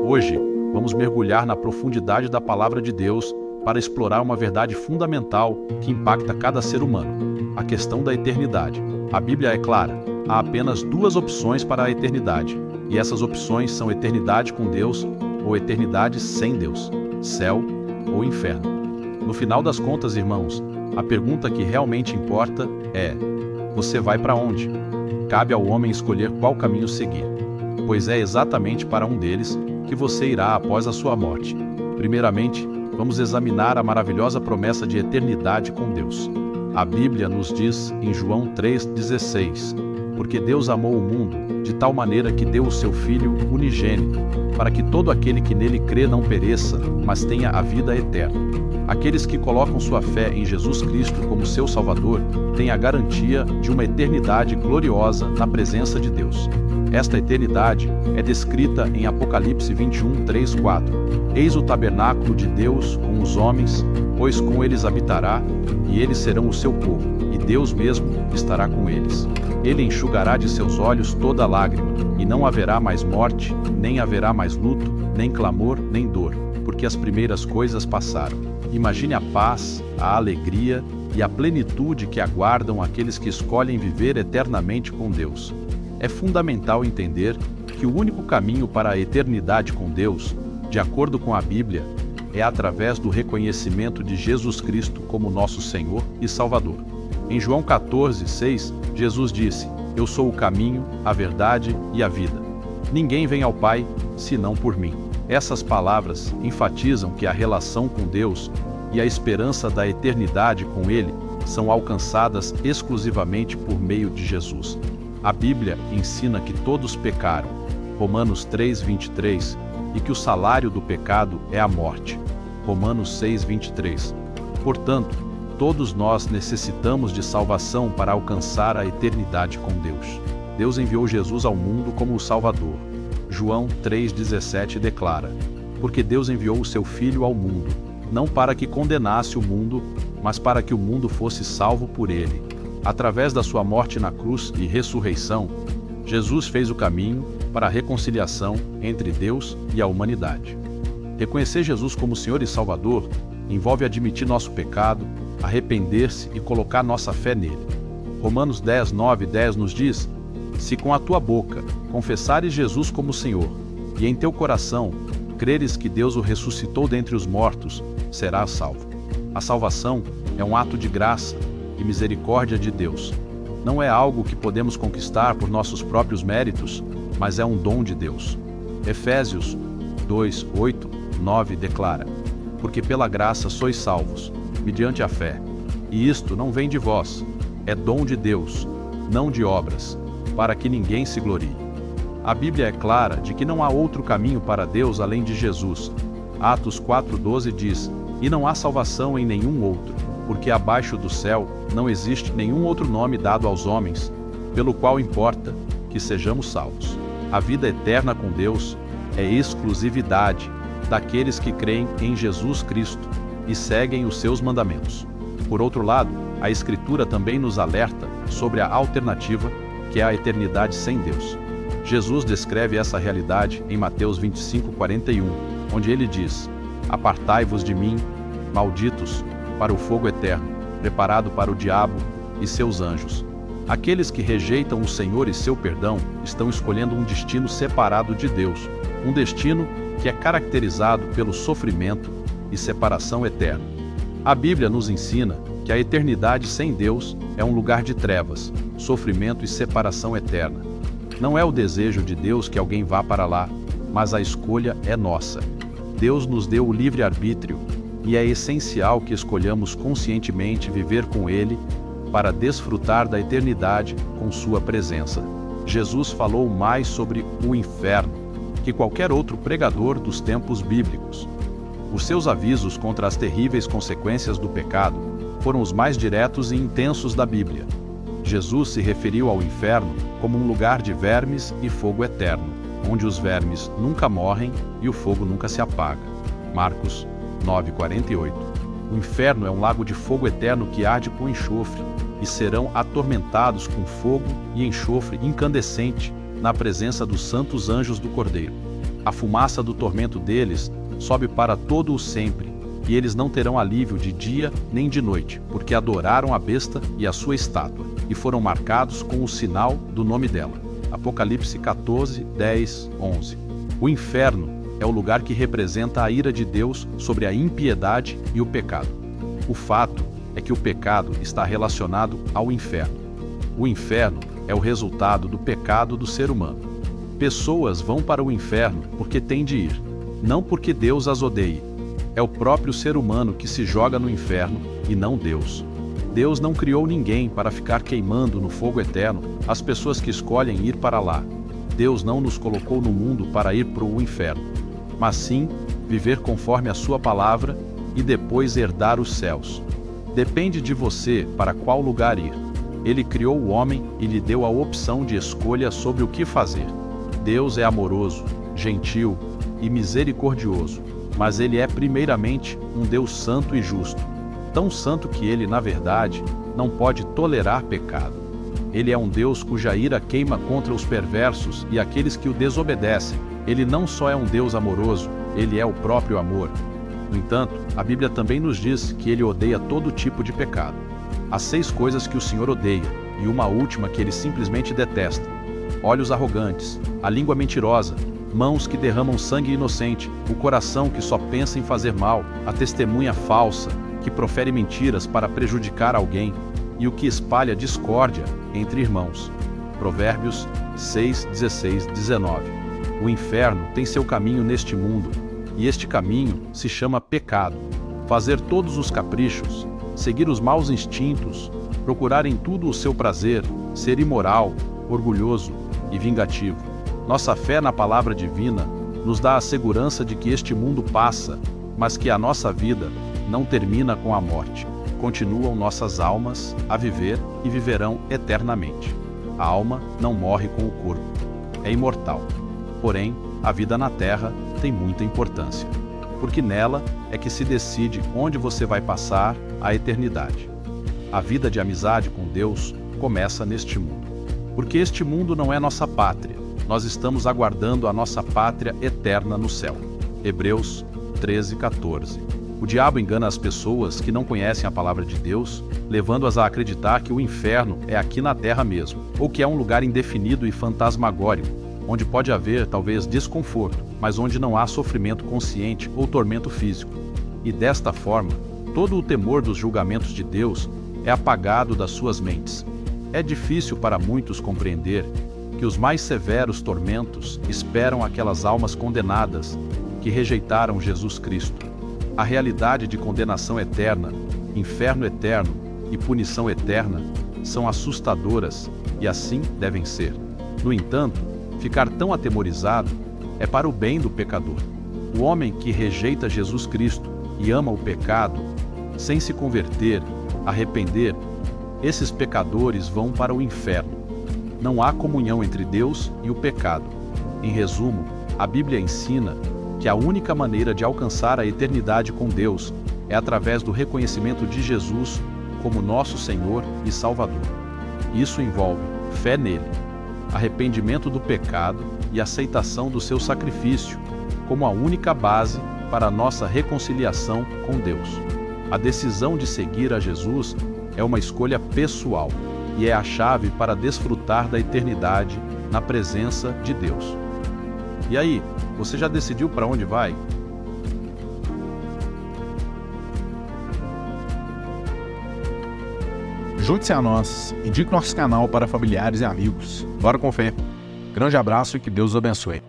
Hoje, vamos mergulhar na profundidade da Palavra de Deus para explorar uma verdade fundamental que impacta cada ser humano: a questão da eternidade. A Bíblia é clara: há apenas duas opções para a eternidade, e essas opções são eternidade com Deus ou eternidade sem Deus, céu ou inferno. No final das contas, irmãos, a pergunta que realmente importa é: você vai para onde? Cabe ao homem escolher qual caminho seguir, pois é exatamente para um deles que você irá após a sua morte. Primeiramente, vamos examinar a maravilhosa promessa de eternidade com Deus. A Bíblia nos diz em João 3,16: porque Deus amou o mundo de tal maneira que deu o seu Filho unigênito, para que todo aquele que nele crê não pereça, mas tenha a vida eterna. Aqueles que colocam sua fé em Jesus Cristo como seu Salvador têm a garantia de uma eternidade gloriosa na presença de Deus. Esta eternidade é descrita em Apocalipse 21, 3, 4. Eis o tabernáculo de Deus com os homens, pois com eles habitará, e eles serão o seu povo, e Deus mesmo estará com eles. Ele enxugará de seus olhos toda lágrima, e não haverá mais morte, nem haverá mais luto, nem clamor, nem dor, porque as primeiras coisas passaram. Imagine a paz, a alegria e a plenitude que aguardam aqueles que escolhem viver eternamente com Deus. É fundamental entender que o único caminho para a eternidade com Deus, de acordo com a Bíblia, é através do reconhecimento de Jesus Cristo como nosso Senhor e Salvador. Em João 14, 6, Jesus disse: eu sou o caminho, a verdade e a vida. Ninguém vem ao Pai senão por mim. Essas palavras enfatizam que a relação com Deus e a esperança da eternidade com Ele são alcançadas exclusivamente por meio de Jesus. A Bíblia ensina que todos pecaram, Romanos 3:23, e que o salário do pecado é a morte, Romanos 6:23. Portanto, todos nós necessitamos de salvação para alcançar a eternidade com Deus. Deus enviou Jesus ao mundo como o Salvador. João 3,17 declara: porque Deus enviou o seu Filho ao mundo, não para que condenasse o mundo, mas para que o mundo fosse salvo por ele. Através da sua morte na cruz e ressurreição, Jesus fez o caminho para a reconciliação entre Deus e a humanidade. Reconhecer Jesus como Senhor e Salvador envolve admitir nosso pecado, arrepender-se e colocar nossa fé nele. Romanos 10, 9 e 10 nos diz: se com a tua boca confessares Jesus como Senhor, e em teu coração creres que Deus o ressuscitou dentre os mortos, serás salvo. A salvação é um ato de graça e misericórdia de Deus. Não é algo que podemos conquistar por nossos próprios méritos, mas é um dom de Deus. Efésios 2, 8, 9 declara: porque pela graça sois salvos, mediante a fé. E isto não vem de vós, é dom de Deus, não de obras, para que ninguém se glorie. A Bíblia é clara de que não há outro caminho para Deus além de Jesus. Atos 4,12 diz: e não há salvação em nenhum outro, porque abaixo do céu não existe nenhum outro nome dado aos homens, pelo qual importa que sejamos salvos. A vida eterna com Deus é exclusividade daqueles que creem em Jesus Cristo e seguem os seus mandamentos. Por outro lado, a Escritura também nos alerta sobre a alternativa, que é a eternidade sem Deus. Jesus descreve essa realidade em Mateus 25:41, onde ele diz: apartai-vos de mim, malditos, para o fogo eterno, preparado para o diabo e seus anjos. Aqueles que rejeitam o Senhor e seu perdão estão escolhendo um destino separado de Deus, um destino que é caracterizado pelo sofrimento e separação eterna. A Bíblia nos ensina que a eternidade sem Deus é um lugar de trevas, sofrimento e separação eterna. Não é o desejo de Deus que alguém vá para lá, mas a escolha é nossa. Deus nos deu o livre-arbítrio e é essencial que escolhamos conscientemente viver com Ele para desfrutar da eternidade com sua presença. Jesus falou mais sobre o inferno que qualquer outro pregador dos tempos bíblicos. Os seus avisos contra as terríveis consequências do pecado foram os mais diretos e intensos da Bíblia. Jesus se referiu ao inferno como um lugar de vermes e fogo eterno, onde os vermes nunca morrem e o fogo nunca se apaga. Marcos 9:48. O inferno é um lago de fogo eterno que arde com enxofre, e serão atormentados com fogo e enxofre incandescente na presença dos santos anjos do Cordeiro. A fumaça do tormento deles sobe para todo o sempre, e eles não terão alívio de dia nem de noite, porque adoraram a besta e a sua estátua, e foram marcados com o sinal do nome dela. Apocalipse 14, 10, 11. O inferno é o lugar que representa a ira de Deus sobre a impiedade e o pecado. O fato é que o pecado está relacionado ao inferno. O inferno é o resultado do pecado do ser humano. Pessoas vão para o inferno porque têm de ir, não porque Deus as odeie. É o próprio ser humano que se joga no inferno e não Deus. Deus não criou ninguém para ficar queimando no fogo eterno as pessoas que escolhem ir para lá. Deus não nos colocou no mundo para ir para o inferno, mas sim viver conforme a sua palavra e depois herdar os céus. Depende de você para qual lugar ir. Ele criou o homem e lhe deu a opção de escolha sobre o que fazer. Deus é amoroso, gentil e misericordioso, mas ele é primeiramente um Deus santo e justo. Tão santo que ele, na verdade, não pode tolerar pecado. Ele é um Deus cuja ira queima contra os perversos e aqueles que o desobedecem. Ele não só é um Deus amoroso, ele é o próprio amor. No entanto, a Bíblia também nos diz que ele odeia todo tipo de pecado. Há 6 coisas que o Senhor odeia, e uma última que ele simplesmente detesta: olhos arrogantes, a língua mentirosa, mãos que derramam sangue inocente, o coração que só pensa em fazer mal, a testemunha falsa, que profere mentiras para prejudicar alguém, e o que espalha discórdia entre irmãos. Provérbios 6, 16, 19. O inferno tem seu caminho neste mundo, e este caminho se chama pecado. Fazer todos os caprichos, seguir os maus instintos, procurar em tudo o seu prazer, ser imoral, orgulhoso e vingativo. Nossa fé na palavra divina nos dá a segurança de que este mundo passa, mas que a nossa vida não termina com a morte. Continuam nossas almas a viver e viverão eternamente. A alma não morre com o corpo, é imortal. Porém, a vida na terra tem muita importância, porque nela é que se decide onde você vai passar a eternidade. A vida de amizade com Deus começa neste mundo, porque este mundo não é nossa pátria. Nós estamos aguardando a nossa pátria eterna no céu. Hebreus 13, 14. O diabo engana as pessoas que não conhecem a palavra de Deus, levando-as a acreditar que o inferno é aqui na terra mesmo, ou que é um lugar indefinido e fantasmagórico, onde pode haver talvez desconforto, mas onde não há sofrimento consciente ou tormento físico. E desta forma, todo o temor dos julgamentos de Deus é apagado das suas mentes. É difícil para muitos compreender que os mais severos tormentos esperam aquelas almas condenadas que rejeitaram Jesus Cristo. A realidade de condenação eterna, inferno eterno e punição eterna são assustadoras e assim devem ser. No entanto, ficar tão atemorizado é para o bem do pecador. O homem que rejeita Jesus Cristo e ama o pecado, sem se converter, arrepender, esses pecadores vão para o inferno. Não há comunhão entre Deus e o pecado. Em resumo, a Bíblia ensina que a única maneira de alcançar a eternidade com Deus é através do reconhecimento de Jesus como nosso Senhor e Salvador. Isso envolve fé nele, arrependimento do pecado e aceitação do seu sacrifício como a única base para a nossa reconciliação com Deus. A decisão de seguir a Jesus é uma escolha pessoal e é a chave para desfrutar da eternidade na presença de Deus. E aí, você já decidiu para onde vai? Junte-se a nós, indique nosso canal para familiares e amigos. Bora com fé. Grande abraço e que Deus os abençoe.